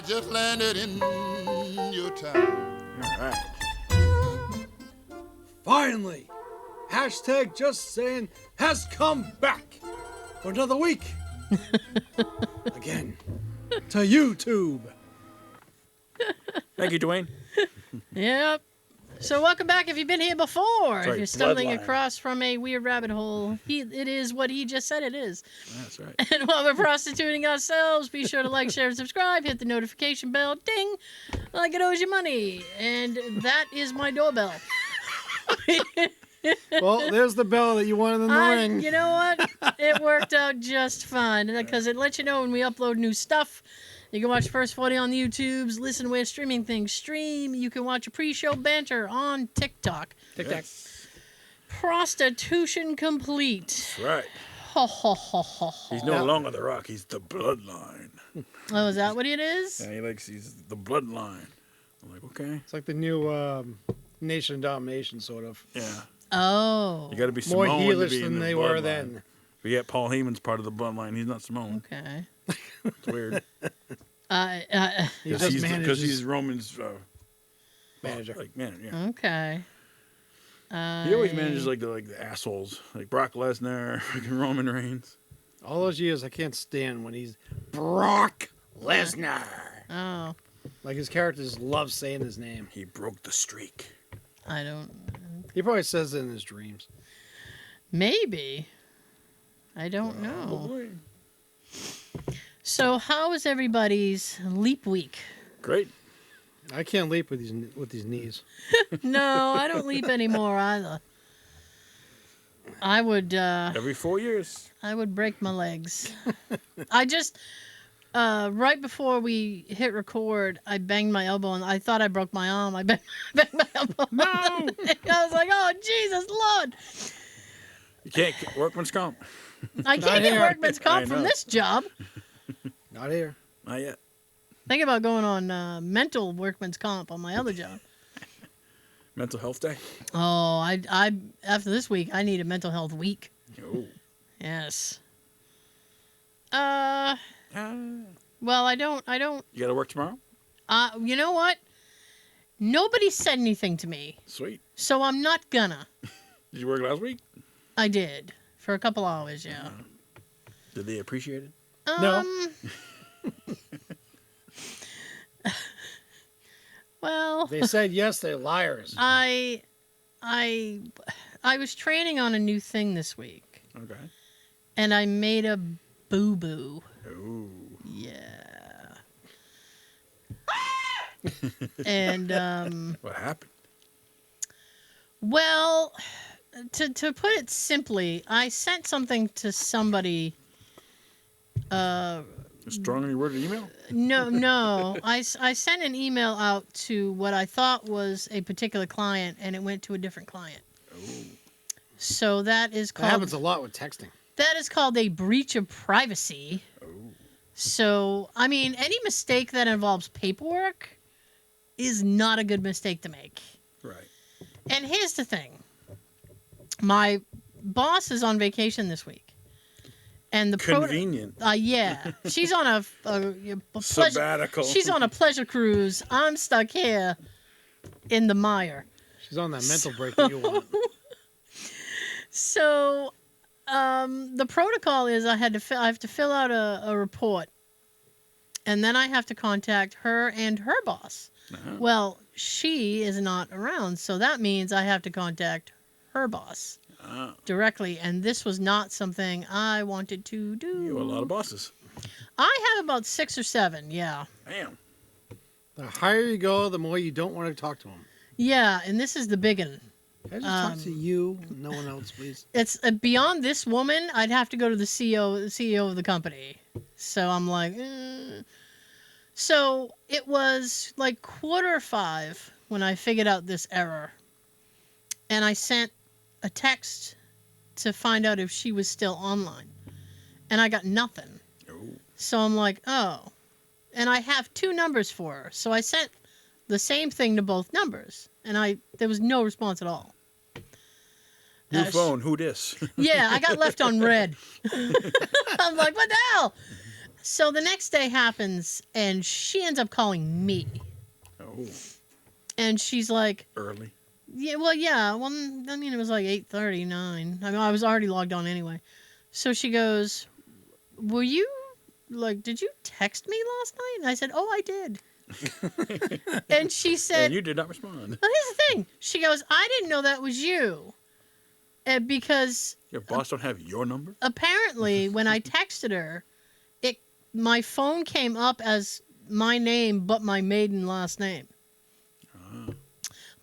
just landed in your town. All right. Finally, hashtag Just Saying has come back for another week. Again, to YouTube. Thank you, Dwayne. Yep. So welcome back if you've been here before. If right, you're stumbling bloodline. across from a weird rabbit hole, it is what he just said it is. That's right. And while we're prostituting ourselves, be sure to like, share, and subscribe. Hit the notification bell. Ding! Like it owes you money. And that is my doorbell. Well, there's the bell that you wanted in the ring. You know what? It worked out just fine because it lets you know when we upload new stuff. You can watch First 40 on the YouTubes, listen where streaming things stream. You can watch a pre-show banter on TikTok. Yes. Prostitution complete. That's right. Ho, ho, ho, ho, ho. He's no longer the Rock. He's the Bloodline. Oh, is that what it is? Yeah, he's the Bloodline. I'm like, okay. It's like the new Nation of Domination, sort of. Yeah. Oh. You got to be More Samoan to heelish be in than the they Bloodline. were then. But yet Paul Heyman's part of the Bloodline. He's not Samoan. Okay. It's weird. Because he's Roman's manager. Manager, yeah. Okay. He always manages like the assholes, like Brock Lesnar, fucking Roman Reigns. All those years, I can't stand when he's Brock Lesnar. Oh. Like his characters love saying his name. He broke the streak. I don't... He probably says it in his dreams. Maybe. I don't know. Boy. So how was everybody's leap week? Great. I can't leap with these knees. No, I don't leap anymore either. I would Every 4 years. I would break my legs. I just right before we hit record, I banged my elbow and I thought I broke my arm. I banged my elbow. No! I was like, "Oh, Jesus Lord." You can't get workman's comp. I can't get here. workman's comp I from know. this job. Not here. Not yet. Think about going on mental workman's comp on my other job. Mental health day. Oh, I after this week, I need a mental health week. Oh. Yes. Ah. Well, I don't. You got to work tomorrow? You know what? Nobody said anything to me, Sweet. so I'm not gonna. Did you work last week? I did for a couple hours, yeah. Did they appreciate it? No. Well, They said yes, they're liars. I was training on a new thing this week, Okay. and I made a boo-boo. Oh. Yeah. And What happened? well, to put it simply, I sent something to somebody. A strongly worded email? No. I sent an email out to what I thought was a particular client, and it went to a different client. Oh. So that is That called happens a lot with texting. that is called a breach of privacy. Oh. So, I mean, any mistake that involves paperwork is not a good mistake to make. Right. And here's the thing. My boss is on vacation this week. And the Convenient. yeah, she's on a pleasure, Sabbatical. she's on a pleasure cruise. I'm stuck here in the mire. She's on that mental break that you want. So, the protocol is I have to fill out a report, and then I have to contact her and her boss. Uh-huh. Well, she is not around, so that means I have to contact her boss Oh. directly, and this was not something I wanted to do. You have a lot of bosses. I have about 6 or 7, yeah. Damn. The higher you go, the more you don't want to talk to them. Yeah, and this is the big one. Can I just talk to you, no one else, please? It's beyond this woman. I'd have to go to the CEO of the company. So I'm like, So it was like 4:45 when I figured out this error, and I sent a text to find out if she was still online, and I got nothing. Oh. So I'm like, oh, and I have 2 numbers for her, so I sent the same thing to both numbers, and there was no response at all. New phone. Who dis? Yeah, I got left on red. I'm like, what the hell? So the next day happens, and she ends up calling me. Oh, And she's like, early. yeah, well, I mean, it was like 8:39. I mean, I was already logged on anyway. So she goes, did you text me last night? And I said, oh, I did. And she said, And you did not respond. well, here's the thing. She goes, I didn't know that was you. Because Your boss don't have your number? apparently when I texted her, my phone came up as my name but my maiden last name.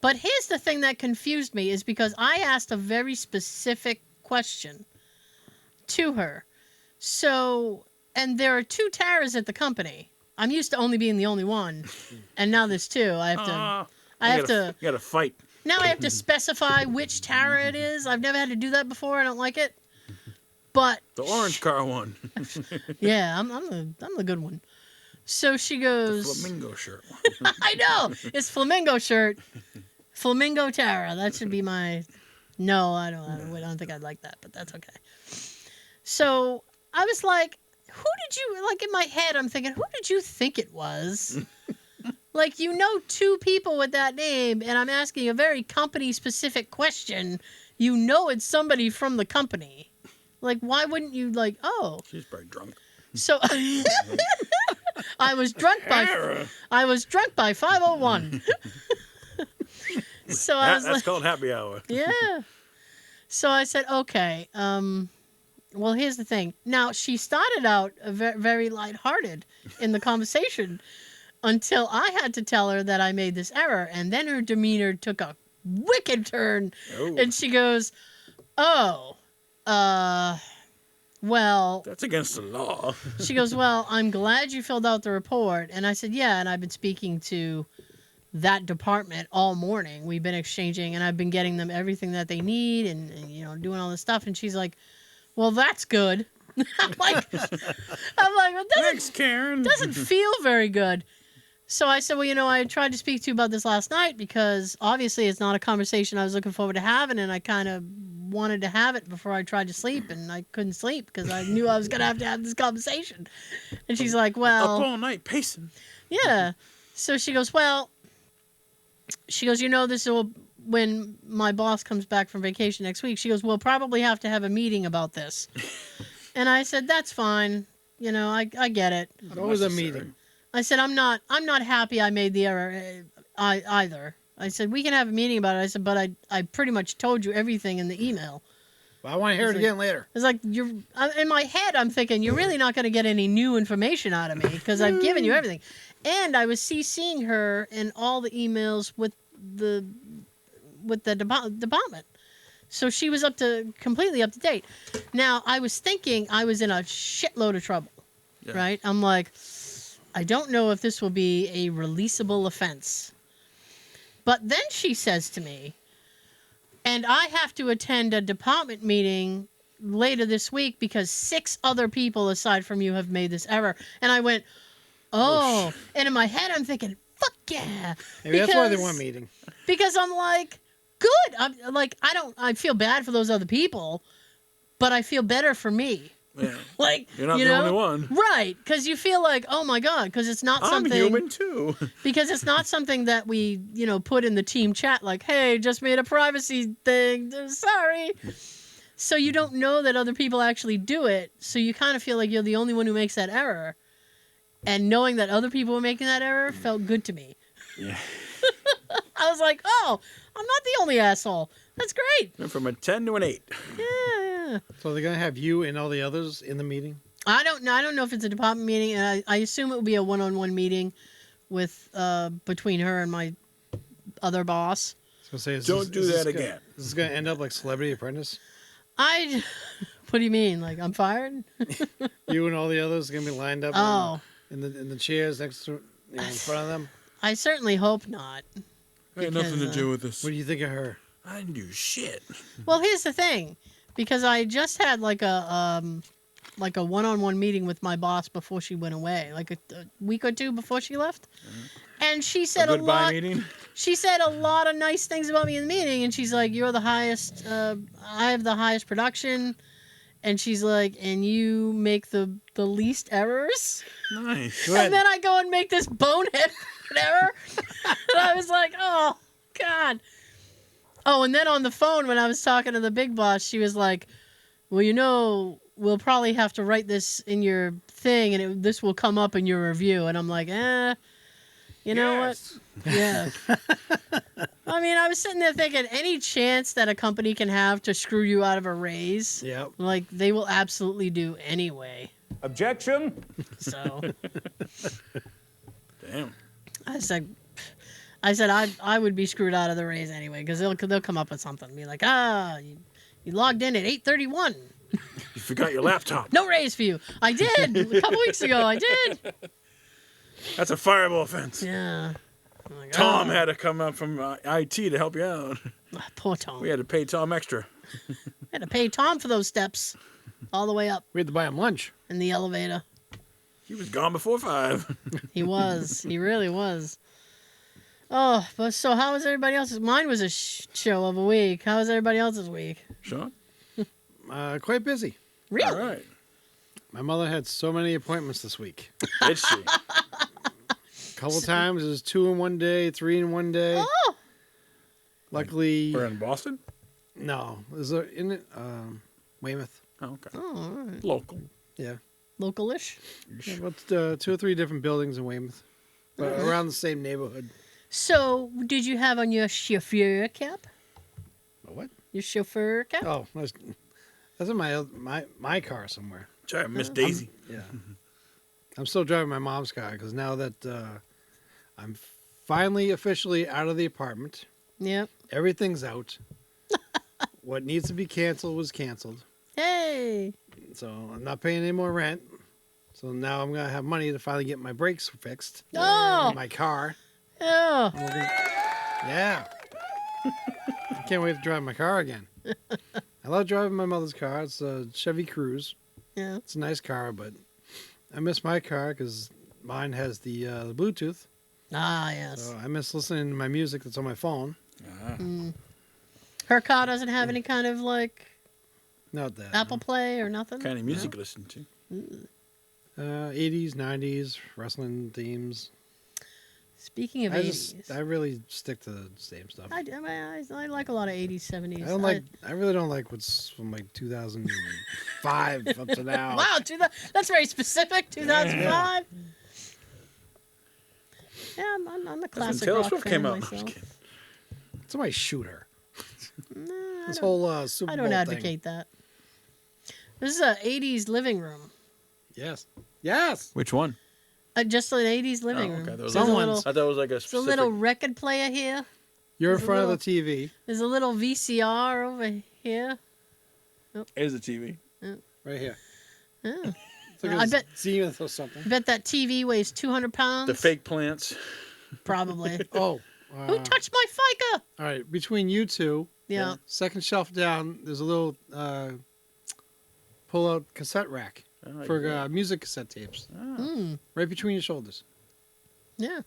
But here's the thing that confused me is because I asked a very specific question to her. So, and there are 2 Taras at the company. I'm used to only being the only one, and now there's 2. I have to. You got to fight. Now I have to specify which Tara it is. I've never had to do that before. I don't like it. But The orange car one. yeah, I'm the good one. So she goes, The flamingo shirt one. I know it's flamingo shirt, flamingo Tara. That should be my. No, I don't think I'd like that, but that's okay. So I was like, who did you like? In my head, I'm thinking, who did you think it was? Like, 2 people with that name, and I'm asking a very company-specific question. It's somebody from the company. Like, why wouldn't you, oh. She's probably drunk. So, I was drunk by 5:01. So I was That's like, called happy hour. yeah. So I said, okay, well, here's the thing. Now, she started out very lighthearted in the conversation until I had to tell her that I made this error. And then her demeanor took a wicked turn. Oh. And she goes, oh, well. That's against the law. She goes, well, I'm glad you filled out the report. And I said, yeah, and I've been speaking to that department all morning. We've been exchanging, and I've been getting them everything that they need and doing all this stuff. And she's like, well, that's good. I'm like, well, Thanks, Karen. doesn't feel very good. So I said, well, I tried to speak to you about this last night because obviously it's not a conversation I was looking forward to having, and I kind of wanted to have it before I tried to sleep, and I couldn't sleep because I knew I was going to have this conversation. And she's like, well... Up all night pacing. Yeah. So she goes, well... She goes, this will... When my boss comes back from vacation next week, she goes, we'll probably have to have a meeting about this. And I said, that's fine. I get it. What was a meeting? I said, I'm not happy I made the error either. I said, we can have a meeting about it. I said, but I pretty much told you everything in the email. Well, I want to hear it again later. It's like, in my head, I'm thinking, you're really not going to get any new information out of me because I've given you everything. And I was CCing her in all the emails with the department. So she was completely up to date. Now, I was thinking I was in a shitload of trouble, right? I'm like, I don't know if this will be a releasable offense. But then she says to me, and I have to attend a department meeting later this week because 6 other people aside from you have made this error. And I went, oh. And in my head, I'm thinking, fuck yeah. Maybe that's why they want a meeting. Because I'm like, good. I'm like, I feel bad for those other people, but I feel better for me. Yeah. Like, you're not the only one. Right. Because you feel like, oh my God, because it's not something. I'm human too. Because it's not something that we, put in the team chat like, hey, just made a privacy thing. Sorry. So you don't know that other people actually do it. So you kind of feel like you're the only one who makes that error. And knowing that other people were making that error felt good to me. Yeah. I was like, oh, I'm not the only asshole. That's great. Went from a 10 to an 8. Yeah. So they're going to have you and all the others in the meeting? I don't know if it's a department meeting, and I assume it will be a one-on-one meeting with between her and my other boss. Don't do that again. This is going to end up like Celebrity Apprentice? What do you mean? Like I'm fired? You and all the others are going to be lined up in the chairs next to, in front of them? I certainly hope not. I had nothing to do with this. What do you think of her? I didn't do shit. Well, here's the thing. Because I just had like a one-on-one meeting with my boss before she went away, like a week or 2 before she left. And she said a lot. Meeting? She said a lot of nice things about me in the meeting, and she's like, "You're the highest. I have the highest production, And she's like, and you make the least errors? Nice. Go ahead. And then I go and make this bonehead error. And I was like, oh, God. Oh, and then on the phone when I was talking to the big boss, she was like, well, we'll probably have to write this in your thing, and this will come up in your review. And I'm like, you know what? Yeah. I mean, I was sitting there thinking, any chance that a company can have to screw you out of a raise, Yep. like, they will absolutely do anyway. Objection. So Damn. I said I would be screwed out of the raise anyway, because they'll come up with something. Be like, you logged in at 8:31. You forgot your laptop. No raise for you. I did a couple weeks ago. I did. That's a fireable offense. Yeah. I'm like, Tom had to come up from IT to help you out. Poor Tom. We had to pay Tom extra. Had to pay Tom for those steps all the way up We had to buy him lunch. in the elevator. He was gone before 5. He was. He really was. Oh, but so how was everybody else's? Mine was a show of a week. How was everybody else's week? Sean? Quite busy. Really? All right. My mother had so many appointments this week. Did she? A couple times it was 2 in one day, 3 in one day. Oh, Luckily, We're in Boston? no. Is there in it? Weymouth. Oh, okay. oh, all right. Local. Yeah. Local-ish. Yeah, about 2 or 3 different buildings in Weymouth, but around the same neighborhood. So, did you have on your chauffeur cap? What? Your chauffeur cap? Oh, that's in my car somewhere. Sorry, Miss Daisy. Yeah. I'm still driving my mom's car because now that I'm finally officially out of the apartment, Yep. everything's out. What needs to be canceled was canceled. Hey. So I'm not paying any more rent. So now I'm going to have money to finally get my brakes fixed. Oh. In my car. Oh. Yeah. I can't wait to drive my car again. I love driving my mother's car. It's a Chevy Cruze. Yeah. It's a nice car, but I miss my car because mine has the Bluetooth. Ah, yes. So I miss listening to my music that's on my phone. Her car doesn't have any kind of like Not that. Apple Play or nothing. Kind of music you listen to. 80s, 90s, wrestling themes. Speaking of I 80s, I really stick to the same stuff. I like a lot of 80s, 70s. I don't like. I really don't like what's from like 2005 up to now. Wow, that's very specific. 2005. Yeah, I'm the That's when classic Taylor rock Swift fan came out. myself. Somebody shoot her. Nah, This whole Super I Bowl don't thing. advocate that. This is a 80s living room. Yes. Yes. Which one? Just an 80s living Oh, room. okay. That was There's a Someone's- little, I thought it was like a there's a specific... little record player here. You're in There's a front of little- the TV There's a little VCR over here. Here's the TV. right here. Yeah. It's like I bet- Zenith or something. I bet that TV weighs 200 pounds. The fake plants. Probably. Oh. Who touched my FICA? All right. Between you two, Yeah. second shelf down, there's a little pull-out cassette rack Oh, for yeah. music cassette tapes. Mm, Right between your shoulders. yeah.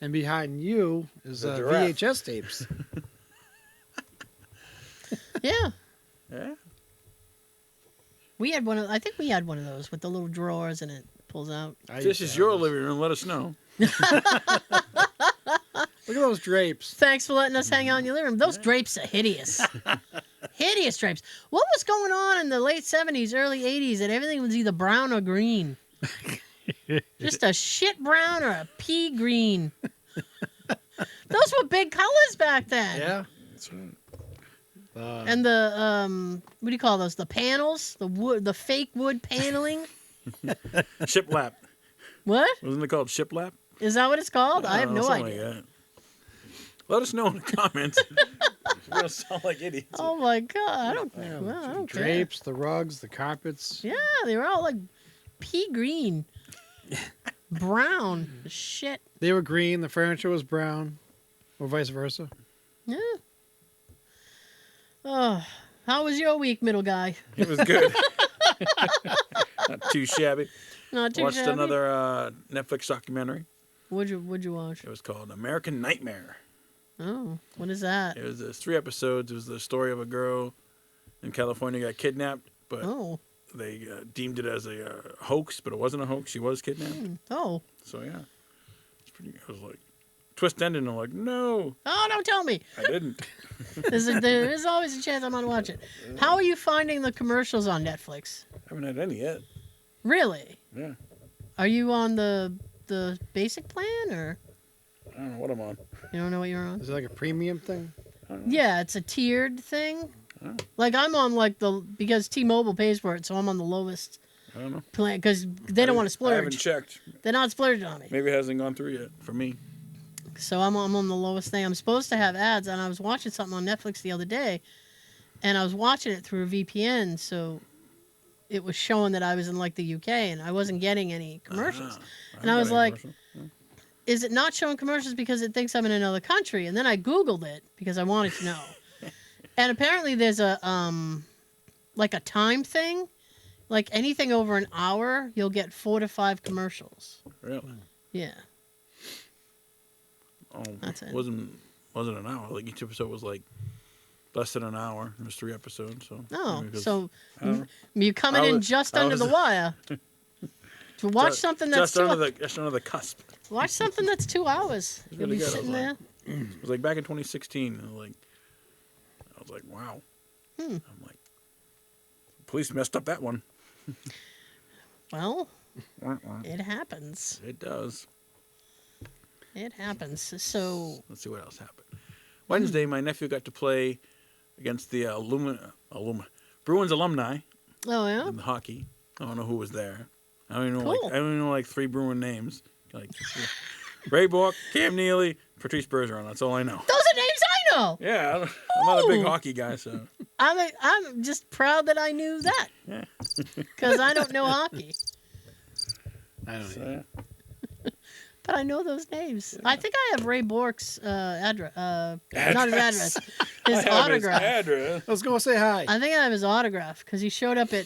And behind you is The giraffe. VHS tapes. Yeah. Yeah. We had one of. I think we had one of those with the little drawers and it pulls out. If this is your living room, let us know. Look at those drapes. Thanks for letting us hang out in your living room. Those drapes are hideous. Hideous drapes. What was going on in the late 70s, early 80s that everything was either brown or green? Just a shit brown or a pea green. Those were big colors back then. Yeah. That's right. And the what do you call those? The panels, the fake wood paneling. Shiplap. What? Wasn't it called shiplap? Is that what it's called? I have don't know, no something idea. Like that. Let us know in the comments. We're going to sound like idiots. Oh my god! I don't care. Drapes, the rugs, the carpets. Yeah, they were all like pea green, brown. Shit. They were green. The furniture was brown, or vice versa. Yeah. Oh, how was your week, middle guy? It was good. Not too shabby. Not too Watched shabby? another Netflix documentary. What'd you watch? It was called American Nightmare. Oh, what is that? It was 3 episodes. It was the story of a girl in California got kidnapped but they deemed it as a hoax, but it wasn't a hoax. She was kidnapped. Oh. So yeah, it's pretty. I was like, twist ending. I'm like, no. Oh, don't tell me. I didn't. There is always a chance I'm gonna watch it. How are you finding the commercials on Netflix? I haven't had any yet. Really? Yeah. Are you on the basic plan or? I don't know what I'm on. You don't know what you're on? Is it like a premium thing? Yeah, it's a tiered thing. Oh. Like I'm on because T-Mobile pays for it, so I'm on the lowest I don't know. plan because they don't want to splurge. I haven't checked. They're not splurging on me. Maybe it hasn't gone through yet for me. So I'm on the lowest thing. I'm supposed to have ads, and I was watching something on Netflix the other day, and I was watching it through a VPN, so it was showing that I was in like the UK, and I wasn't getting any commercials. And I was like, is it not showing commercials because it thinks I'm in another country? And then I Googled it because I wanted to know. And apparently there's a like a time thing. Like anything over an hour, you'll get 4 to 5 commercials. Really? Yeah. Oh, That's it. Wasn't an hour. Like each episode was like less than an hour. There was 3 episodes, so. Oh, maybe 'cause- so I don't know. you coming in just under the wire. To watch something that's just under the cusp. watch something that's 2 hours. It's You'll really be good. sitting there. It was like back in 2016. And I was like, wow. I'm like, police messed up that one. Well, it happens. It does. It happens. So Let's see what else happened. Wednesday, my nephew got to play against the Bruins alumni oh yeah. in the hockey. I don't know who was there. I don't even know Cool. I don't even know like 3 Bruin names. Like Ray Bork, Cam Neely, Patrice Bergeron. That's all I know. Those are names I know. Yeah, I'm not a big Ooh. hockey guy, so I'm just proud that I knew that yeah. because I don't know hockey, I don't So, know. yeah. but I know those names. I think I have Ray Bork's address. Not his address. His I have autograph. His address. Let's go say hi. I think I have his autograph because he showed up at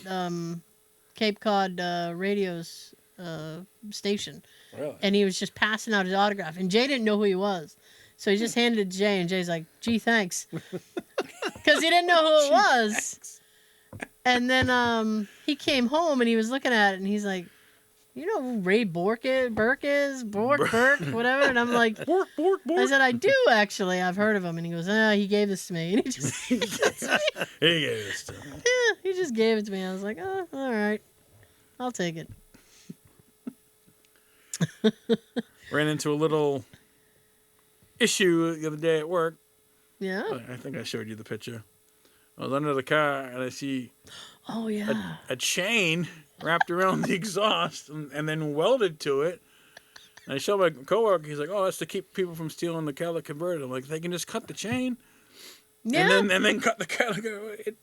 Cape Cod Radio's station, Really? and he was just passing out his autograph. And Jay didn't know who he was, so he just handed it to Jay, and Jay's like, "Gee, thanks," because he didn't know who it was. And then he came home and he was looking at it, and he's like, "You know who Ray Bork is? Burke, whatever." And I'm like, Bork. I said, "I do actually. I've heard of him." And he goes, "He gave this to me." And he just He gave this to me. yeah, he just gave it to me. I was like, "Oh, all right, I'll take it." Ran into a little issue the other day at work. Yeah. I think I showed you the picture. I was under the car and I see Oh yeah. a chain wrapped around the exhaust and then welded to it. And I showed my coworker. He's like, "Oh, that's to keep people from stealing the catalytic converter." I'm like, "They can just cut the chain Yeah. and then cut the catalytic."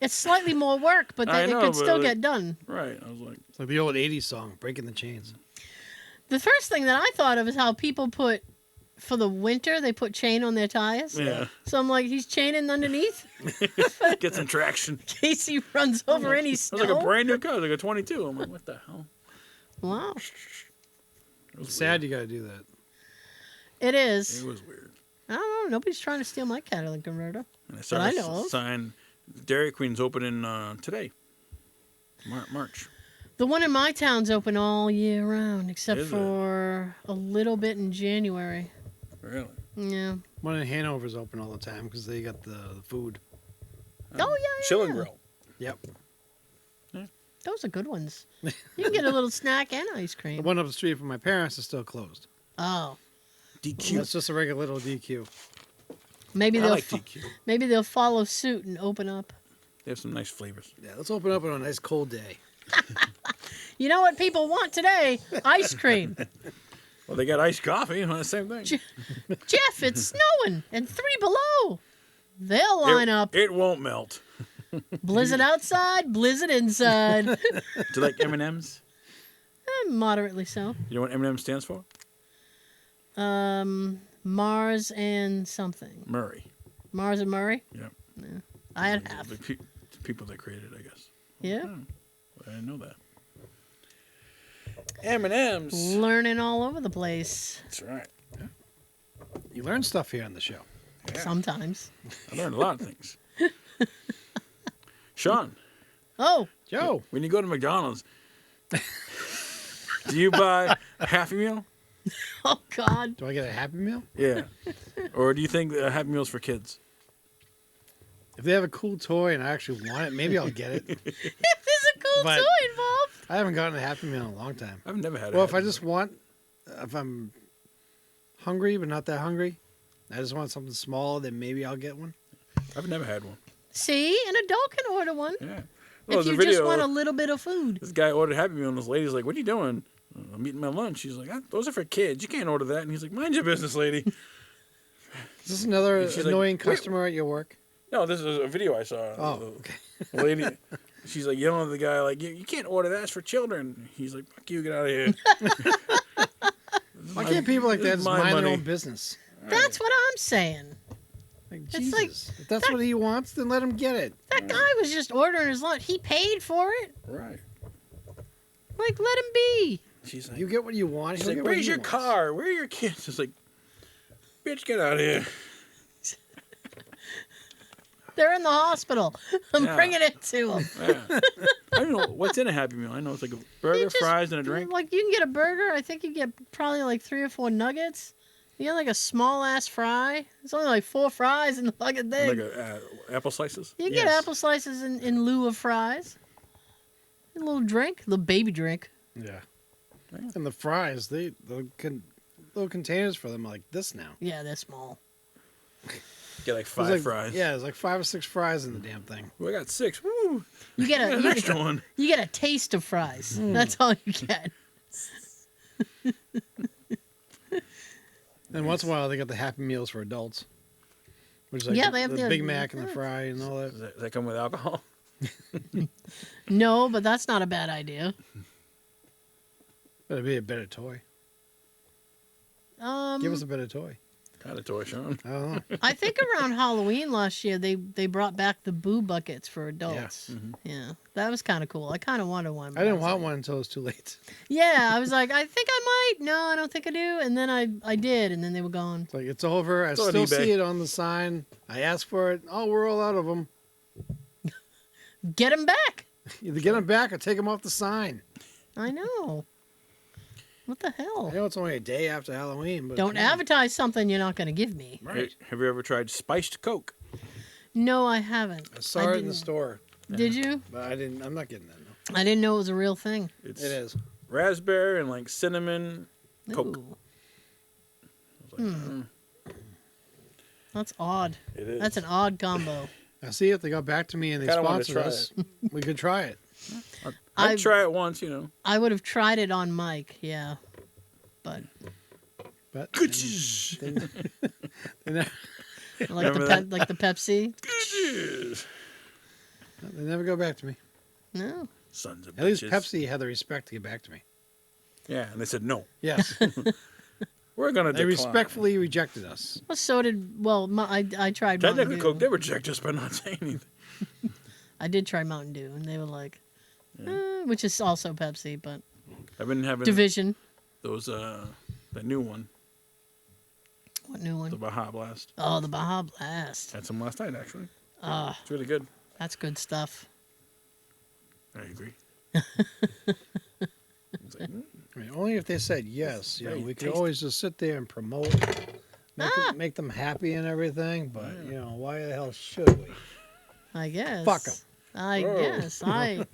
It's slightly more work, but I it know, could but still like- get done. Right. I was like, It's like the old 80s song, Breaking the Chains. The first thing that I thought of is how people put, for the winter, they put chain on their tires. yeah, So I'm like, he's chaining underneath get some traction. in case he runs over any It snow. was like a brand new car. It was like a 22. I'm like, what the hell? Wow. It was Sad you got to do that. It Weird. is. It was weird. I don't know. Nobody's trying to steal my catalytic converter. And I That saw I a know of. sign. Dairy Queen's opening today. March. The one in my town's open all year round, except Is it? for a little bit in January. Really? Yeah. One in Hanover's open all the time because they got the food. Oh, yeah. Chill and grill. Yep. Those are good ones. You can get a little snack and ice The cream. one up the street from my parents is still closed. Oh. DQ. That's just a regular little DQ. Maybe I they'll like DQ. maybe they'll follow suit and open up. They have some nice flavors. Yeah, let's open up on a nice cold day. You know what people want today? Ice cream. Well, they got iced coffee. The same thing. Jeff, it's snowing and 3 below. They'll line up. It won't melt. Blizzard outside, blizzard inside. Do you like M&Ms? Moderately so. You know what M&M stands for? Mars and something. Murray. Mars and Murray? Yep. Yeah. I had half. The people that created it, I guess. Yeah. I didn't know that. M&M's. Learning all over the place. That's right. You learn stuff here on the show. Yeah. Sometimes. I learned a lot of things. Sean, Oh, Joe. When you go to McDonald's, do you buy a Happy Meal? oh God. Do I get a Happy Meal? Yeah. Or do you think Happy Meal's for kids? If they have a cool toy and I actually want it, maybe I'll get it. If there's a cool But- toy involved. I haven't gotten a Happy Meal in a long time. I've never had. Well, a if I Happy just want, if I'm hungry but not that hungry, I just want something small, then maybe I'll get one. Meal. I've never had one. See, an adult can order one Yeah. if you just want a little bit of food. This guy ordered Happy Meal, and this lady's like, "What are you doing?" "I'm eating my lunch." She's like, "Those are for kids. You can't order that." And he's like, "Mind your business, lady." Is this another She's like, annoying "Wait." customer at your work? No, this is a video I saw. Oh, okay. The lady, she's like yelling at the guy, like, you can't order that. It's for children. He's like, "Fuck you, get out of here." Why can't people like this that is just my mind their money. own business? That's what I'm saying. Like, It's like- Jesus. If that's what he wants, then let him get it. That guy was just ordering his lunch. He paid for it. Right. Like, let him be. She's like, You get what you want. she's he'll like, get what "Where's he your wants." car? Where are your kids?" It's like, "Bitch, get out of here." They're in the hospital. I'm Yeah. bringing it to them. Yeah. I don't know what's in a Happy Meal. I know it's like a burger, fries, and a drink. Like, you can get a burger. I think you get probably like 3 or 4 nuggets. You get like a small ass fry. It's only like 4 fries in the fucking thing. Like apple slices. You can get Yes. apple slices in lieu of fries. A little drink, a little baby drink. Yeah. And the fries, little containers for them are like this now. Yeah, they're small. Get like There's 5 like, fries. Yeah, there's like 5 or 6 fries in the damn thing. Well, I got 6. Woo! You get I got a an you extra get, one. you get a taste of fries. That's all you get. And once in a while, they got the Happy Meals for adults. Which is like Yeah, the, they have the the- Big Mac and the fry and all that. Does that come with alcohol? No, but that's not a bad idea. That'd be a better toy. Give us a better toy. Kind of toy, Sean. I don't know. I think around Halloween last year they brought back the boo buckets for adults. Yeah, that was kind of cool. I kind of wanted one. but I didn't was want like- one until it was too late. Yeah, I was like, I think I might. No, I don't think I do. And then I did, and then they were gone. It's like, it's over. I It's on still eBay. see it on the sign. I asked for it. Oh, we're all out of them. Get them back. Either get them back or take them off the sign. I know. What the I hell? know it's only a day after Halloween, but Don't come on. advertise something you're not going to give me. Right. Have you ever tried spiced Coke? No, I haven't. I saw it in the didn't- store, Did you? but I didn't. I'm not getting that. No. I didn't know it was a real thing. It's It is. raspberry and like cinnamon Coke. Ooh, I was like, that's odd. It is. That's an odd combo. I see if they got back to me and they Kinda wanted to sponsored try us. We could try it. I'd I- try it once, you know. I would have tried it on Mike, yeah. But But Good. they never, like the Pepsi. they never go back to me. No. Sons of At least bitches. Pepsi had the respect to get back to me. Yeah, and they said no. Yes, We're gonna they decline. respectfully rejected us. Well, so did I tried Mountain Technically, Dew. Coke, they reject us by not saying anything. I did try Mountain Dew, and they were like, which is also Pepsi, but I've been having division. those the new one, What new the one? Baja Blast. Oh, the Baja Blast. Had some last night actually. Ah, It's really good. that's good stuff. I agree. It's like, I mean, only if they said yes. You know, Very we could tasty. always just sit there and promote, make them happy and everything. But you know, why the hell should we? I guess. Fuck 'em. I Whoa. guess. I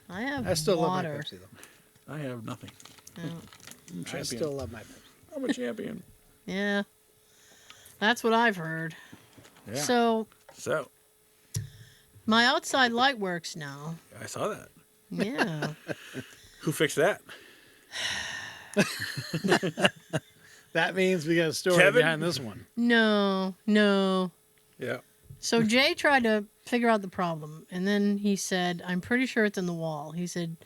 have I still love my water. Pepsi though. I have nothing. Yeah. I'm a I champion. still love my Pepsi. I'm a champion. Yeah. That's what I've heard. Yeah. So So my outside light works now. I saw that. Yeah. Who fixed that? That means we got a story Kevin? behind this one. No. Yeah. So Jay tried to figure out the problem, and then he said, I'm pretty sure it's in the wall. He said,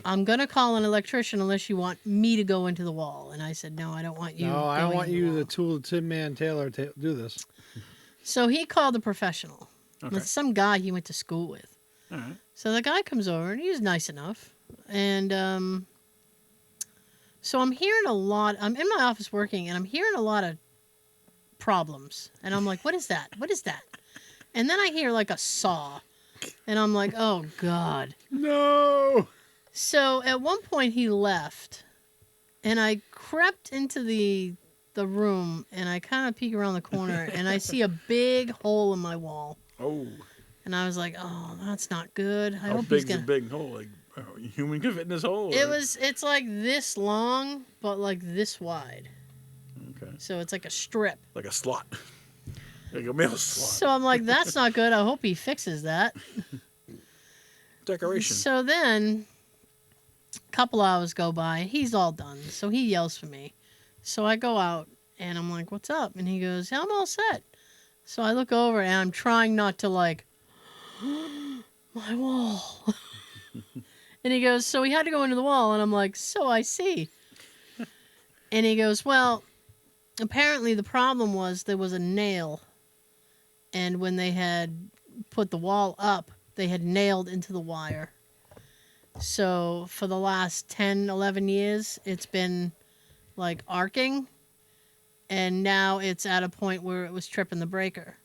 I'm going to call an electrician unless you want me to go into the wall. And I said, no, I don't want you. No, I don't going want in the you, wall." the tool Tin Man Taylor, to do this. So he called a professional. Okay. It's some guy he went to school with. All right. So the guy comes over, and he was nice enough. And so I'm hearing a lot. I'm in my office working, and I'm hearing a lot of problems. And I'm like, what is that? What is that? And then I hear like a saw. And I'm like, oh, God. No. So at one point he left, and I crept into the room, and I kind of peek around the corner, and I see a big hole in my wall. Oh. And I was like, oh, that's not good. I How hope he's big's going a to... big hole? Like, a human can fit in this hole? Or? It's like this long, but like this wide. Okay. So it's like a strip. Like a slot. Like a mail slot. So I'm like, that's not good. I hope he fixes that. Decoration. So then, a couple hours go by. He's all done. So he yells for me. So I go out, and I'm like, what's up? And he goes, I'm all set. So I look over, and I'm trying not to, like, my wall. And he goes, so we had to go into the wall. And I'm like, so I see. And he goes, well, apparently the problem was there was a nail. And when they had put the wall up, they had nailed into the wire. So for the last 10, 11 years, it's been like arcing. And now it's at a point where it was tripping the breaker.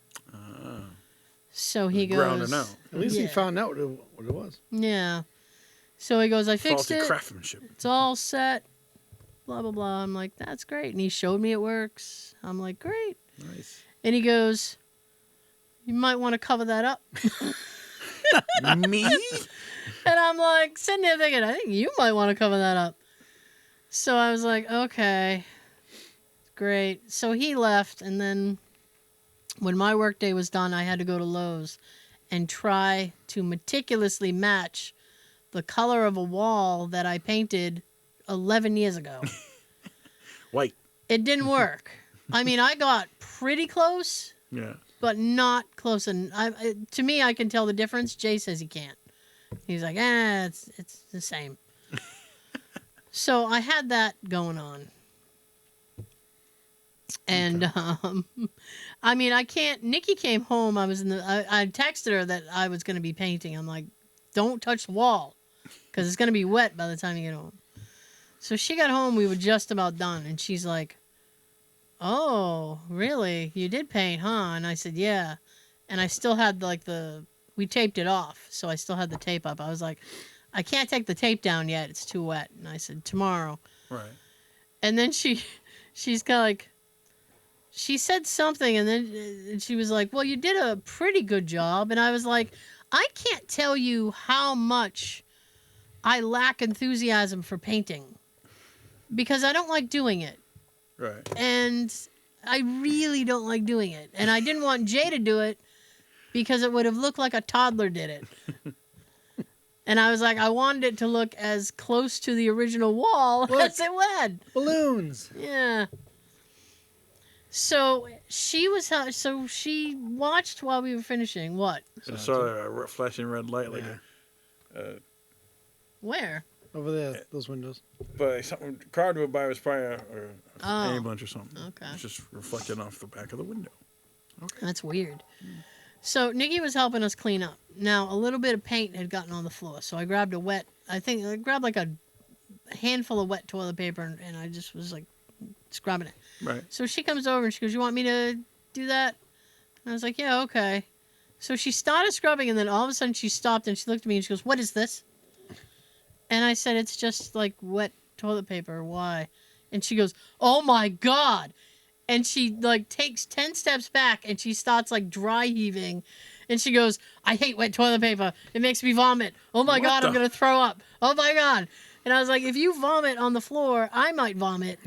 So he goes... Grounding out. At least he found out what it was. Yeah. So he goes, I fixed Faulty it. craftsmanship. It's all set. Blah, blah, blah. I'm like, that's great. And he showed me it works. I'm like, great. Nice. And he goes, you might want to cover that up. Me? And I'm like, sitting there thinking, I think you might want to cover that up. So I was like, okay, great. So he left, and then when my workday was done, I had to go to Lowe's and try to meticulously match the color of a wall that I painted 11 years ago. White. It didn't work. I mean, I got pretty close, Yeah. but not close. And to me, I can tell the difference. Jay says he can't. He's like, it's the same. So I had that going on. And, I mean, I can't... Nikki came home. I texted her that I was going to be painting. I'm like, don't touch the wall, because it's going to be wet by the time you get home. So she got home. We were just about done. And she's like, oh, really? You did paint, huh? And I said, yeah. And I still had, like, we taped it off, so I still had the tape up. I was like, I can't take the tape down yet. It's too wet. And I said, tomorrow. Right. And then she's kind of like, she said something, and then she was like, well, you did a pretty good job. And I was like, I can't tell you how much I lack enthusiasm for painting, because I don't like doing it. Right. And I really don't like doing it. And I didn't want Jay to do it because it would have looked like a toddler did it. And I was like, I wanted it to look as close to the original wall as it would. Balloons. Yeah. So she watched while we were finishing. What? I saw a flashing red light, like Where? Over there, those windows. but something car drove by was probably an Oh. ambulance or something. Okay. It's just reflected off the back of the window. Okay. That's weird. So Nikki was helping us clean up. Now, a little bit of paint had gotten on the floor, so I grabbed I grabbed like a handful of wet toilet paper, and I just was like scrubbing it. Right. So she comes over and she goes, you want me to do that? And I was like, yeah, okay. So she started scrubbing, and then all of a sudden she stopped and she looked at me and she goes, what is this? And I said, it's just like wet toilet paper. Why? And she goes, oh my God. And she like takes 10 steps back and she starts like dry heaving. And she goes, I hate wet toilet paper. It makes me vomit. Oh my God, I'm going to throw up. Oh my God. And I was like, if you vomit on the floor, I might vomit.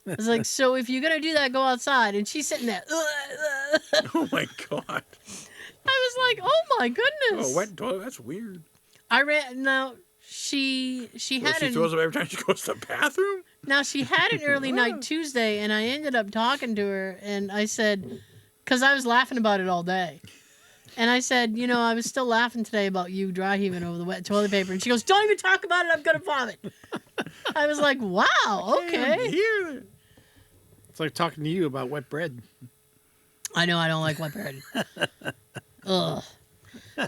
I was like, so if you're going to do that, go outside. And she's sitting there. Oh my God. I was like, oh my goodness. Oh, wet toilet. That's weird. Now, she had she throws up every time she goes to the bathroom? Now, she had an early night Tuesday, and I ended up talking to her, and I said, because I was laughing about it all day. And I said, I was still laughing today about you dry heaving over the wet toilet paper. And she goes, don't even talk about it, I'm going to vomit. I was like, wow, okay. Here. It's like talking to you about wet bread. I know I don't like wet bread. Ugh.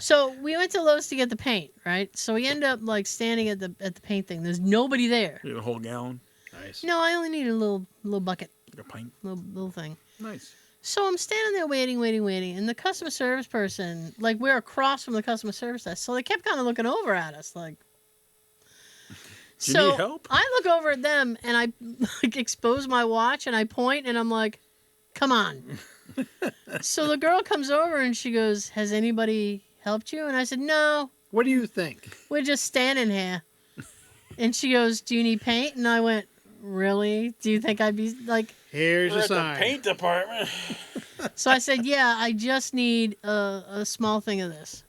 So we went to Lowe's to get the paint, right? So we end up like standing at the paint thing. There's nobody there. You get a whole gallon. Nice. No, I only need a little bucket, Like a pint. little thing. Nice. So I'm standing there waiting, and the customer service person, like we're across from the customer service desk, so they kept kind of looking over at us, like. Do you need help? I look over at them and I like expose my watch and I point and I'm like, "Come on." So the girl comes over and she goes, "Has anybody helped you?" And I said, "No, What do you think? we're just standing here." And she goes, "Do you need paint?" And I went, "Really? Do you think I'd be like?" Here's We're your at the sign. paint department. So I said, "Yeah, I just need a small thing of this."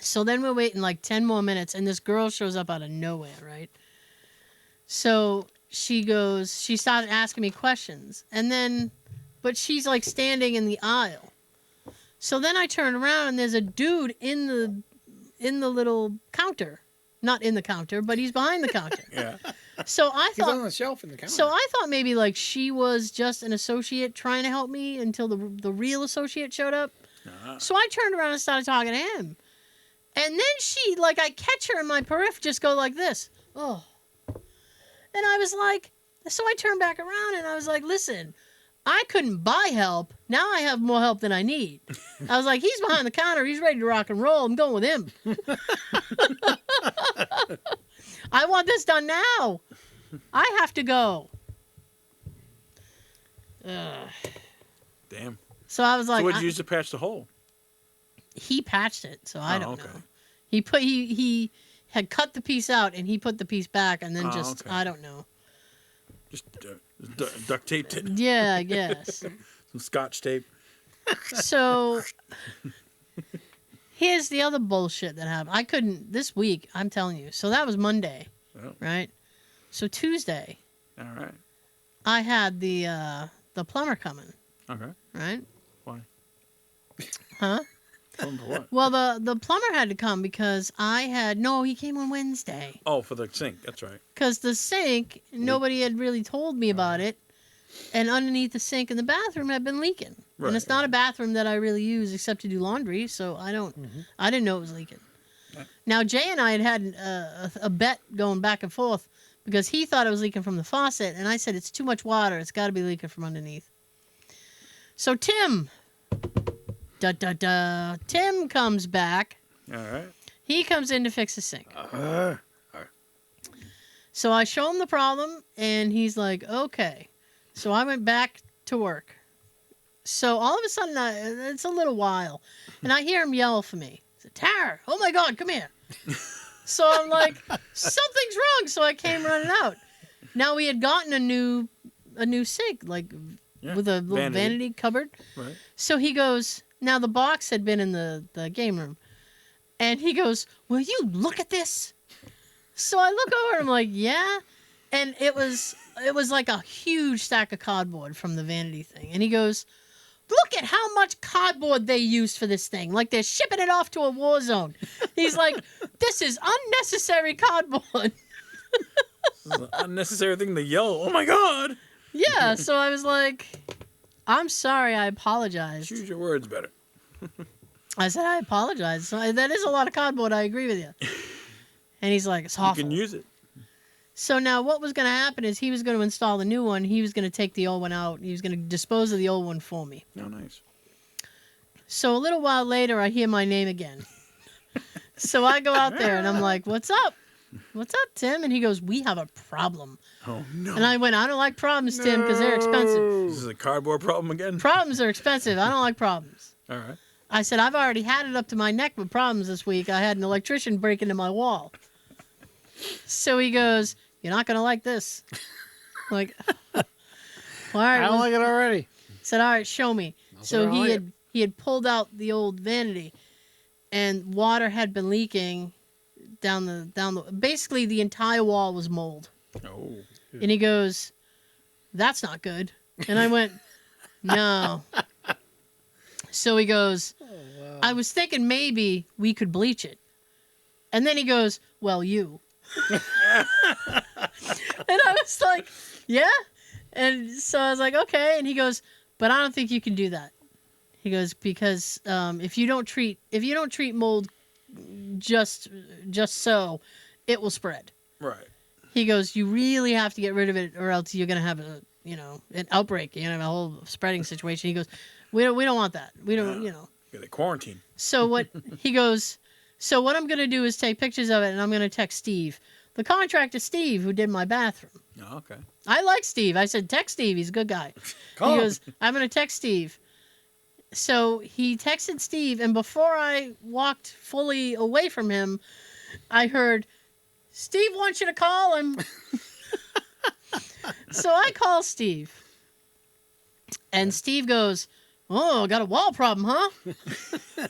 So then we're waiting like 10 more minutes, and this girl shows up out of nowhere, right? So she started asking me questions, and then, but she's like standing in the aisle. So then I turn around, and there's a dude in the little counter. Not in the counter, but he's behind the counter. Yeah. So I He's thought... on the shelf in the counter. So I thought maybe like she was just an associate trying to help me until the real associate showed up. So I turned around and started talking to him. And then she, like, I catch her in my periphery just go like this. Oh. And I was like, so I turned back around and I was like, listen, I couldn't buy help. Now I have more help than I need. I was like, he's behind the counter. He's ready to rock and roll. I'm going with him. I want this done now. I have to go. Damn. So I was like, So what did you use to patch the hole? he patched it, so I don't okay. know. He had cut the piece out and he put the piece back and then okay. I don't know. Just duct taped it. Yeah, I guess. Some scotch tape. So here's the other bullshit that happened. I couldn't this week, I'm telling you. So that was Monday, Oh. right? So Tuesday, All right. I had the plumber coming, Okay. right? Why? Huh? For what? Well, the plumber had to come because he came on Wednesday. Oh, for the sink. That's right. Because the sink, nobody had really told me about it. And underneath the sink in the bathroom had been leaking. Right, And it's not a bathroom that I really use except to do laundry, so I didn't know it was leaking. Yeah. Now, Jay and I had a bet going back and forth because he thought it was leaking from the faucet, and I said, it's too much water. It's got to be leaking from underneath. So Tim, Tim comes back. All right. He comes in to fix the sink. So I show him the problem, and he's like, okay. So I went back to work. So all of a sudden, it's a little while, and I hear him yell for me. He said, Tara, oh my God, come here. So I'm like, something's wrong. So I came running out. Now we had gotten a new sink, like with a little vanity cupboard. Right. So he goes, now the box had been in the game room. And he goes, will you look at this? So I look over and I'm like, yeah. And it was like a huge stack of cardboard from the vanity thing. And he goes, look at how much cardboard they used for this thing. Like they're shipping it off to a war zone. He's like, this is unnecessary cardboard. This is an unnecessary thing to yell. Oh my God. Yeah. So I was like, I'm sorry. I apologize. Choose your words better. I said, I apologize. So that is a lot of cardboard. I agree with you. And he's like, it's awful. You can use it. So now what was going to happen is he was going to install the new one. He was going to take the old one out. He was going to dispose of the old one for me. Oh, nice. So a little while later, I hear my name again. So I go out there and I'm like, what's up? What's up, Tim? And he goes, we have a problem. Oh, no. And I went, I don't like problems, Tim, because they're expensive. This is a cardboard problem again? Problems are expensive. I don't like problems. All right. I said, I've already had it up to my neck with problems this week. I had an electrician break into my wall. So he goes, you're not going to like this. I'm like, all right. I don't like it already. Said, all right, show me. So he had pulled out the old vanity, and water had been leaking down the basically the entire wall was mold. Oh. And he goes, that's not good. And I went, no. So he goes, I was thinking maybe we could bleach it. And then he goes, well, you. And I was like, yeah. And so I was like, okay. And he goes, but I don't think you can do that. He goes, because if you don't treat mold just so, it will spread. Right. He goes, you really have to get rid of it, or else you're gonna have an outbreak, a whole spreading situation. He goes, we don't want that. We don't, Yeah, they quarantine. So what he goes, so what I'm going to do is take pictures of it and I'm going to text Steve. The contractor Steve who did my bathroom. Oh, okay. I like Steve. I said, text Steve. He's a good guy. Call He him. goes, I'm going to text Steve. So he texted Steve, and before I walked fully away from him, I heard, Steve wants you to call him. So I call Steve. And Steve goes, oh, got a wall problem, huh?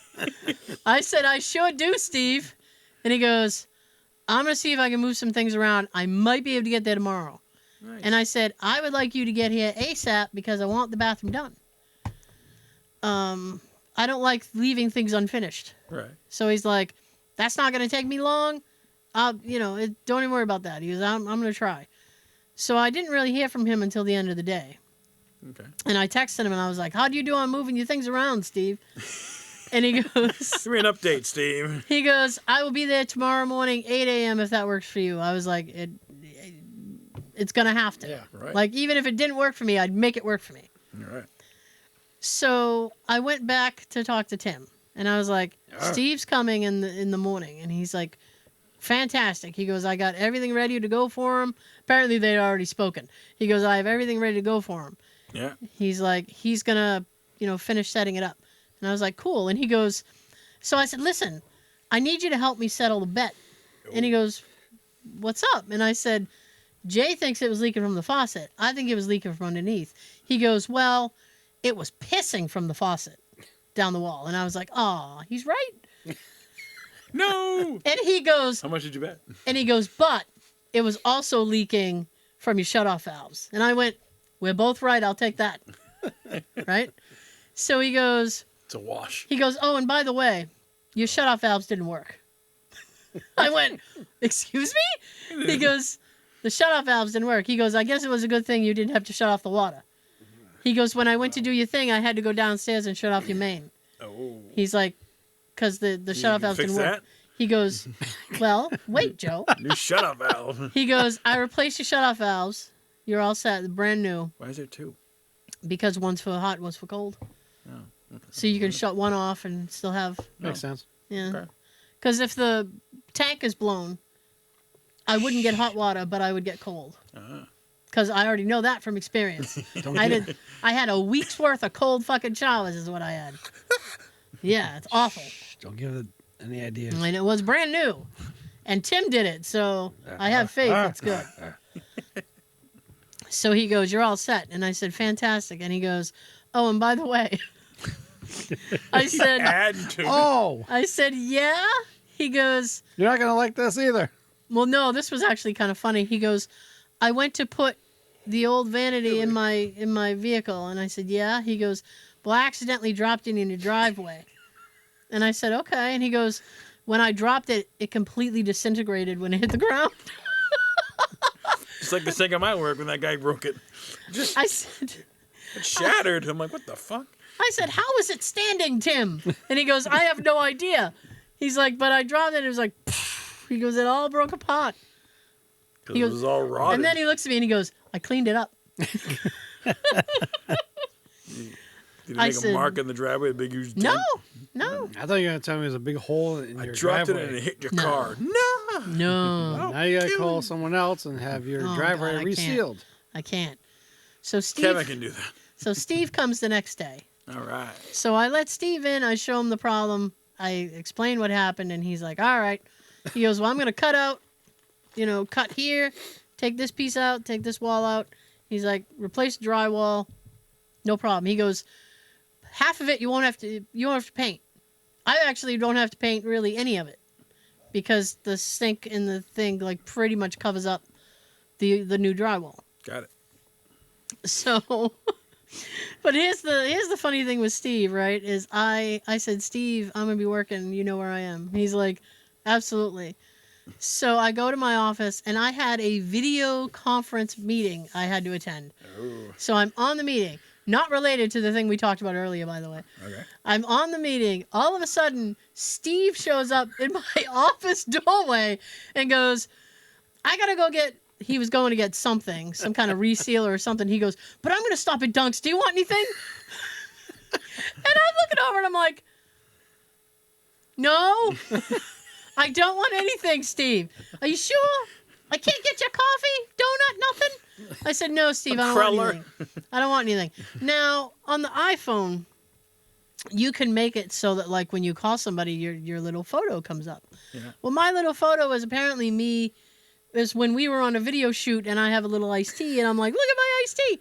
I said, I sure do, Steve. And he goes, I'm going to see if I can move some things around. I might be able to get there tomorrow. Nice. And I said, I would like you to get here ASAP because I want the bathroom done. I don't like leaving things unfinished. Right. So he's like, that's not going to take me long. Don't even worry about that. He goes, I'm going to try. So I didn't really hear from him until the end of the day. Okay. And I texted him and I was like, how do you do on moving your things around, Steve? And he goes, Give me an update, Steve. he goes, I will be there tomorrow morning, 8 a.m. if that works for you. I was like, it's going to have to. Yeah. Right. Like, even if it didn't work for me, I'd make it work for me. All right. So I went back to talk to Tim, and I was like, Yeah. Steve's coming in the morning. And he's like, fantastic. He goes, I got everything ready to go for him. Apparently they'd already spoken. He goes, I have everything ready to go for him. Yeah. He's like, he's going to, finish setting it up. And I was like, cool. And he goes, so I said, listen, I need you to help me settle the bet. And he goes, what's up? And I said, Jay thinks it was leaking from the faucet. I think it was leaking from underneath. He goes, well, it was pissing from the faucet down the wall. And I was like, oh, he's right. No. And he goes, How much did you bet? but it was also leaking from your shutoff valves. And I went, we're both right. I'll take that. Right? So he goes, It's a wash. oh, and by the way, your shutoff valves didn't work. I went, excuse me? He goes, the shutoff valves didn't work. He goes, I guess it was a good thing you didn't have to shut off the water. He goes, when I went to do your thing, I had to go downstairs and shut off your main. Oh. He's like, because the shutoff valves fix didn't work. that? He goes, well, wait, Joe. New shut-off valve. He goes, I replaced your shutoff valves. You're all set, brand new. Why is there two? Because one's for hot, one's for cold. Oh. Okay. So you can shut one off and still have, Makes sense. yeah. Okay. Because if the tank is blown, I wouldn't get hot water, but I would get cold. Uh-huh. Because I already know that from experience. I had a week's worth of cold fucking showers is what I had. Yeah, it's awful. Don't give it any ideas. And it was brand new. And Tim did it, so I have faith it's good. So he goes, you're all set. And I said, fantastic. And he goes, oh, and by the way, I said, Add to. Oh, I said, yeah? He goes, you're not going to like this either. well, no, this was actually kind of funny. He goes, I went to put the old vanity in my vehicle. And I said, yeah? He goes, well, I accidentally dropped it in your driveway. And I said, okay. And he goes, when I dropped it, it completely disintegrated when it hit the ground. It's like the thing at my work when that guy broke it. Just I said, it shattered. I'm like, what the fuck? I said, how is it standing, Tim? And he goes, I have no idea. He's like, but I dropped it. And it was like, poof. He goes, it all broke apart. Because He it goes- was all rotted. And then he looks at me and he goes, I cleaned it up. Did he I make said- a mark in the driveway, a big huge dent? No. I thought you were going to tell me there's a big hole in I your dropped driveway. it and it hit your No. car. No. No. Now you got to Dude. call someone else and have your Oh, driveway God, I can't. resealed. I can't. So Kevin Steve, can do that. so Steve comes the next day. All right. So I let Steve in. I show him the problem. I explain what happened, and he's like, all right. He goes, well, I'm going to cut out, cut here, take this piece out, take this wall out. He's like, replace the drywall. No problem. He goes, half of it you won't have to paint. I actually don't have to paint really any of it because the sink in the thing like pretty much covers up the new drywall. Got it. So, but here's the funny thing with Steve, right? Is I said, Steve, I'm gonna be working. You know where I am. He's like, absolutely. So I go to my office and I had a video conference meeting I had to attend. Oh, So I'm on the meeting, not related to the thing we talked about earlier, by the way. okay. I'm on the meeting. All of a sudden, Steve shows up in my office doorway and goes, I gotta go get he was going to get something, some kind of resealer or something. He goes, but I'm going to stop at Dunk's. Do you want anything? And I'm looking over and I'm like, no, I don't want anything, Steve. Are you sure? I can't get you coffee, donut, nothing? I said, no, Steve, I don't want anything. I don't want anything. Now, on the iPhone, you can make it so that, like, when you call somebody, your little photo comes up. Yeah. Well, my little photo is apparently me. Is when we were on a video shoot, and I have a little iced tea, and I'm like, look at my iced tea.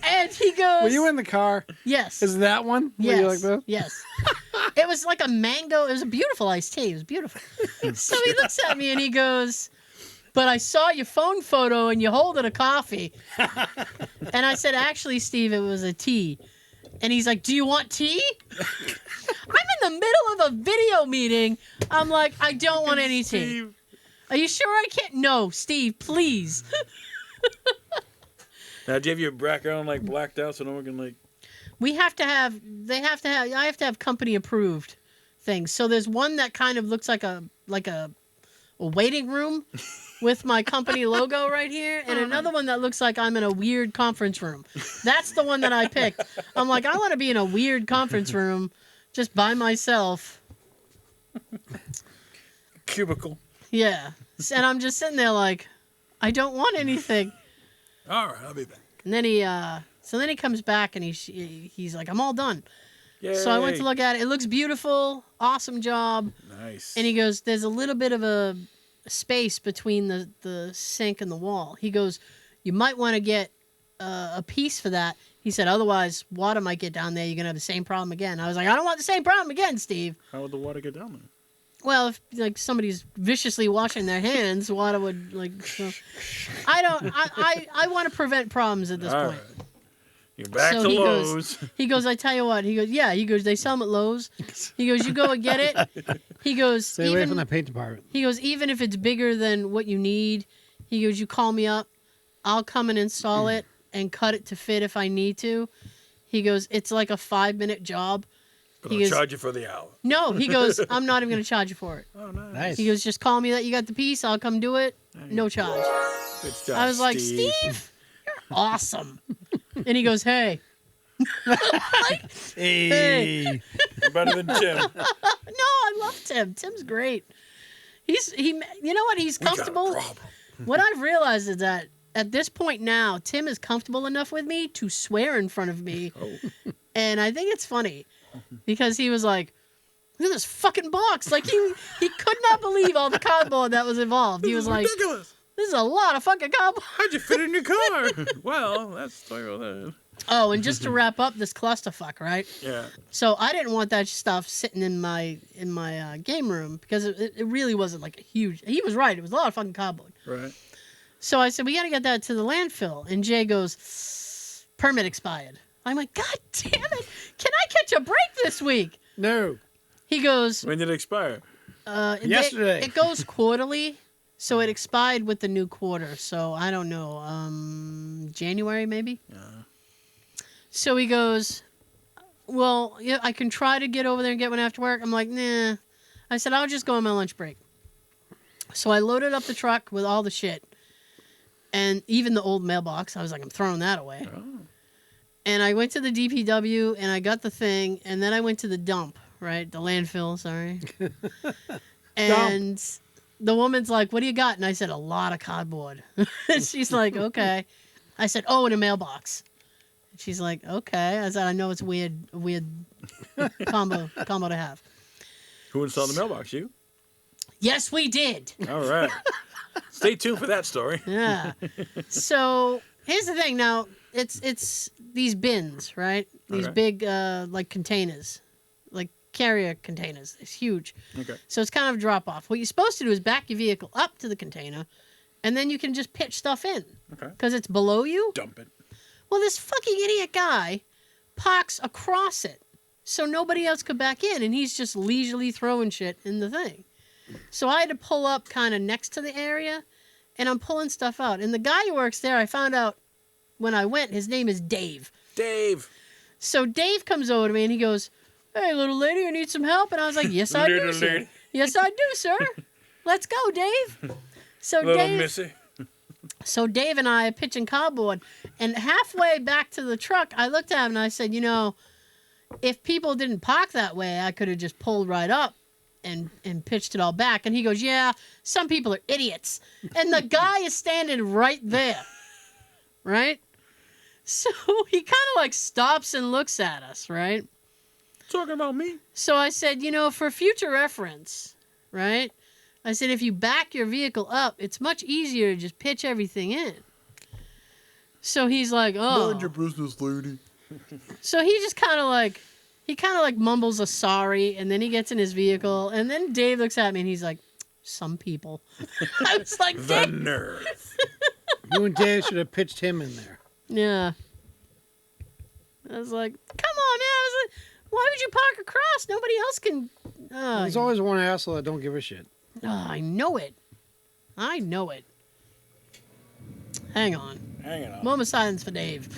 And he goes, Were you in the car? yes. Is that one? Were Yes. you like that? Yes. It was like a mango. It was a beautiful iced tea. It was beautiful. So he looks at me and he goes, but I saw your phone photo and you holding a coffee. And I said, actually, Steve, it was a tea. And he's like, do you want tea? I'm in the middle of a video meeting. I'm like, I don't want any tea. Steve. Are you sure I can't? No, Steve, please. Now, do you have your background like blacked out so no one can like? I have to have company approved things. So there's one that kind of looks like a waiting room with my company logo right here, and another one that looks like I'm in a weird conference room. That's the one that I picked. I'm like, I want to be in a weird conference room just by myself. Cubicle. Yeah. And I'm just sitting there like, I don't want anything. All right, I'll be back. And then he comes back and he's like, I'm all done. Yay. So I went to look at it. It looks beautiful. Awesome job. Nice. And he goes, there's a little bit of a space between the sink and the wall. He goes, you might want to get a piece for that. He said, otherwise water might get down there. You're going to have the same problem again. I was like, I don't want the same problem again, Steve. How would the water get down there? Well, if like somebody's viciously washing their hands, water would like. So, I want to prevent problems at this All point. right. You're back So to he Lowe's. He goes, I tell you what. He goes, yeah. He goes, they sell them at Lowe's. He goes, you go and get it. He goes, Stay away from that paint department. He goes, even if it's bigger than what you need, he goes, you call me up. I'll come and install it and cut it to fit if I need to. He goes, it's like a 5-minute job. But He I'll goes, charge you for the hour. no, he goes, I'm not even going to charge you for it. Oh, nice. Nice. He goes, just call me that you got the piece. I'll come do it. No charge. Good job, I was like, Steve. Steve, you're awesome. And he goes, hey. Hey. You're better than Tim. No, I love Tim. Tim's great. You know what? He's comfortable. We got a problem. What I've realized is that at this point now, Tim is comfortable enough with me to swear in front of me. Oh. And I think it's funny because he was like, look at this fucking box. Like he could not believe all the cardboard that was involved. He was like, ridiculous. this is a lot of fucking cardboard. How'd you fit it in your car? Well, that's the story of that. Oh, and just to wrap up this clusterfuck, right? Yeah. So I didn't want that stuff sitting in my game room because it really wasn't like a huge. He was right. It was a lot of fucking cardboard. Right. So I said, we got to get that to the landfill. And Jay goes, permit expired. I'm like, God damn it. Can I catch a break this week? No. He goes, When did it expire? Yesterday. It goes quarterly. So it expired with the new quarter. So I don't know. January maybe? Yeah. So he goes, well, yeah, I can try to get over there and get one after work. I'm like, nah. I said, I'll just go on my lunch break. So I loaded up the truck with all the shit. And even the old mailbox. I was like, I'm throwing that away. Oh. And I went to the DPW and I got the thing. And then I went to the dump, right? The landfill, sorry. And the woman's like, what do you got? And I said, a lot of cardboard. And she's like, okay. I said, oh, in a mailbox. And she's like, okay. I said, I know it's a weird combo to have. Who installed the mailbox? You? Yes, we did. All right. Stay tuned for that story. Yeah. So here's the thing. Now it's these bins, right? These Okay. big like containers, like carrier containers. It's huge. Okay. So it's kind of drop off. What you're supposed to do is back your vehicle up to the container, and then you can just pitch stuff in Okay. because it's below you. Dump it. Well, this fucking idiot guy parks across it so nobody else could back in, and he's just leisurely throwing shit in the thing. So I had to pull up kind of next to the area, and I'm pulling stuff out. And the guy who works there, I found out when I went, his name is Dave. Dave. So Dave comes over to me, and he goes, hey, little lady, you need some help? And I was like, yes, I do, Little sir. lady. Yes, I do, sir. Let's go, Dave. So Little Dave... Missy. So Dave and I are pitching cardboard, and halfway back to the truck, I looked at him and I said, if people didn't park that way, I could have just pulled right up and pitched it all back. And he goes, yeah, some people are idiots. And the guy is standing right there, right? So he kind of like stops and looks at us, right? Talking about me. So I said, for future reference, right? I said, if you back your vehicle up, it's much easier to just pitch everything in. So he's like, oh. Mind your business, lady. So he just kind of like mumbles a sorry, and then he gets in his vehicle, and then Dave looks at me and he's like, some people. I was like, The Dave. nerve. You and Dave should have pitched him in there. Yeah. I was like, come on, man. I was like, why would you park across? Nobody else can. There's always one asshole that don't give a shit. I know it. Hang on. Moment of silence for Dave.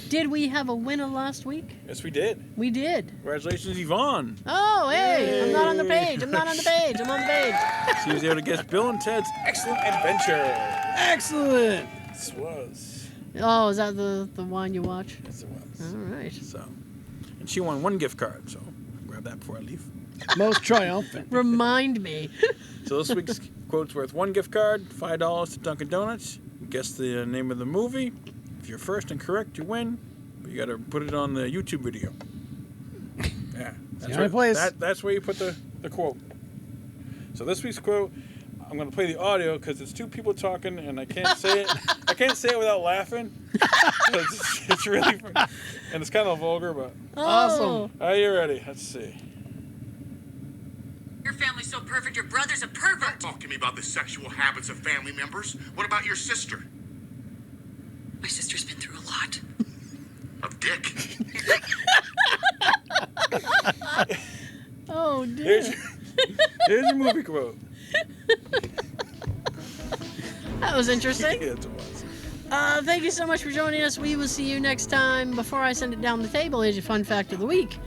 Did we have a winner last week? Yes, we did. We did. Congratulations, Yvonne. Oh, hey. I'm not on the page. I'm on the page. She was able to guess Bill and Ted's Excellent Adventure. Excellent. This was. Oh, is that the one you watch? Yes, it was. All right. So, and she won 1 gift card, so grab that before I leave. Most triumphant. Remind me. So this week's quote's worth 1 gift card, $5 to Dunkin' Donuts. Guess the name of the movie. If you're first and correct, you win. But you got to put it on the YouTube video. Yeah, the only place. That's where you put the quote. So this week's quote, I'm going to play the audio because it's 2 people talking and I can't say it. I can't say it without laughing. It's really fun. And it's kind of vulgar, but Awesome. Are you ready? Let's see. Your family's so perfect, your brother's a pervert. Talk to me about the sexual habits of family members. What about your sister? My sister's been through a lot. Of dick. Oh, dear. Here's your movie quote. That was interesting. Yeah, it was. Thank you so much for joining us. We will see you next time. Before I send it down the table, here's your fun fact of the week.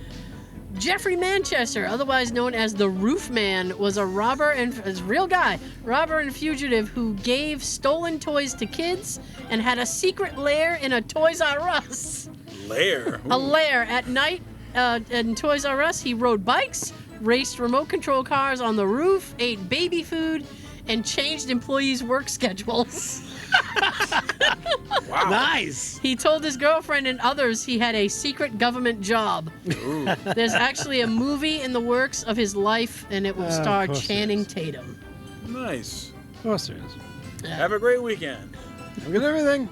Jeffrey Manchester, otherwise known as the Roof Man, was a robber and fugitive who gave stolen toys to kids and had a secret lair in a Toys R Us. Lair? A lair at night in Toys R Us. He rode bikes, raced remote control cars on the roof, ate baby food, and changed employees' work schedules. Wow. Nice. He told his girlfriend and others he had a secret government job. Ooh. There's actually a movie in the works of his life, and it will star of course there Channing is. Tatum. Nice. Of course there is. Have a great weekend. Look at everything.